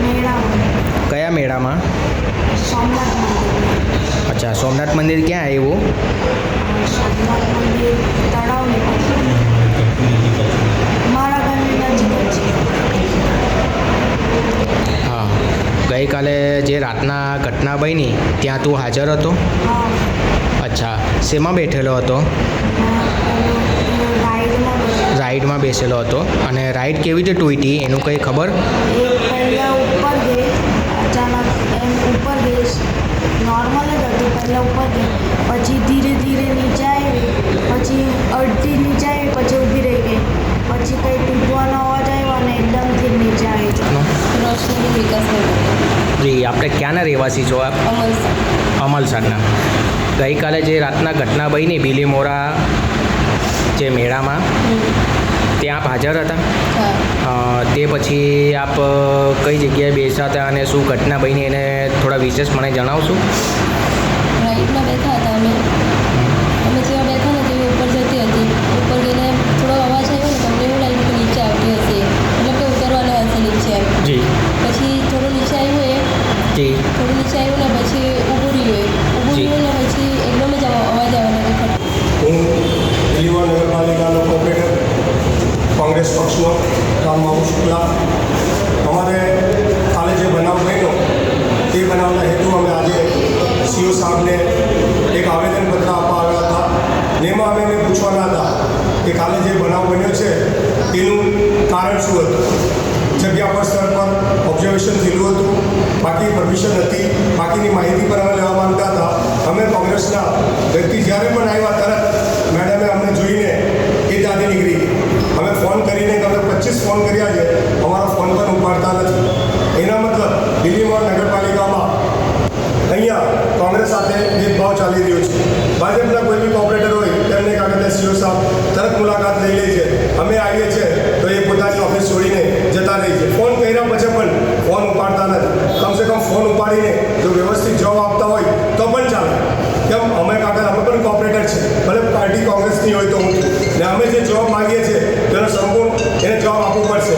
મેળામાં. કયા મેળામાં? સોમનાથ મંદિર. અચ્છા, સોમનાથ મંદિર ક્યાં આવ્યું? સોમનાથ મંદિર તળાવની પાસે. મારા ઘરની નજીક જ છે. હા, ગઈકાલે જે રાતના ઘટના બની ત્યાં તું હાજર હતો? હા. અચ્છા, શેમાં બેઠેલો હતો? રાઈડમાં ગયો. રાઈડમાં બેસેલો હતો. અને રાઈડ કેવી રીતે તૂટી એનું કંઈ ખબર? એ પહેલાં ઉપર ગઈ, અચાનક એમ ઉપર ગઈ, નોર્મલ જ હતી. પહેલાં ઉપર ગઈ, પછી ધીરે ધીરે નીચે આવી, પછી અડધી નીચે આવી, પછી ઊભી રહી ગઈ, પછી કંઈ તૂટવાનો અવાજ આવ્યો અને એકદમથી નીચે આવી ગઈ. રોશની વિકાસનગર. જી, આપણે ક્યાંના રહેવાસી છો આપ? અમલસર. અમલસાડના. ગઈકાલે જે રાતના ઘટના બની બીલીમોરા જે મેળામાં, ત્યાં આપ હાજર હતા? હા. તે પછી આપ કઈ જગ્યાએ બેસા હતા અને શું ઘટના બની એને થોડા વિશેષ મને જણાવશો? રાઈડમાં બેઠા હતા અમે જેવા બેઠા ને તેવી ઉપર જતી હતી. ઉપર ગઈને થોડો અવાજ આવ્યો ને તમને એવું લાગ્યું કે નીચે આવતી હશે, મતલબ કે ઉતરવાના હશે નીચે. જી. પછી થોડું નીચે આવ્યું જી. થોડું નીચે આવ્યું ને પછી ઊભું રહ્યું ને પછી એકદમ જ અવાજ આવવાનો. હું બીલીમોરા નગરપાલિકાનો કોર્પોરેટર કોંગ્રેસ પક્ષનો રામબાબુ શુક્લા. અમારે કાલે જે બનાવ બન્યો તે બનાવના હેતુ અમે આજે સીઓ સાહેબને એક આવેદનપત્ર આપવા આવ્યા હતા. ને એમાં અમે એને પૂછવાના હતા કે કાલે જે બનાવ બન્યો છે તેનું કારણ શું હતું. જગ્યા પર સ્થળ પર ઓબ્ઝર્વેશન થયેલું હતું, બાકી પરમિશન હતી, બાકીની માહિતી પણ અમે લેવા માંગતા હતા. અમે કોંગ્રેસના વ્યક્તિ જ્યારે પણ આવ્યા તરત મેડમે અમને જોઈને એ ત્યાંથી નીકળી ગઈ. અમે ફોન કરીને અમે 25 ફોન કર્યા છે, અમારો ફોન પણ ઉપાડતા નથી. એના મતલબ બીલીમોરા નગરપાલિકામાં અહીંયા કોંગ્રેસ સાથે ભેદભાવ ચાલી રહ્યો છે. ભાજપના કોઈ બી કોર્પોરેટર હોય તેમને કાગળ સીઓ સાહેબ તરત મુલાકાત લઈ લે છે. અમે આવીએ છીએ તો એ પોતાની ઓફિસ છોડીને જતા રહી છે. ફોન કર્યા પછી પણ ફોન ઉપાડતા નથી. કમસે કમ ફોન ઉપાડીને જો વ્યવસ્થિત જવાબ આપતા હોય તો પણ ચાલે. કેમ અમે કાગળ અમે પણ કોર્પોરેટર છે, ભલે પાર્ટી કોંગ્રેસની હોય તો હું, ને અમે જે જવાબ માગીએ છીએ તેનો સંપૂર્ણ એને જવાબ આપવો પડશે.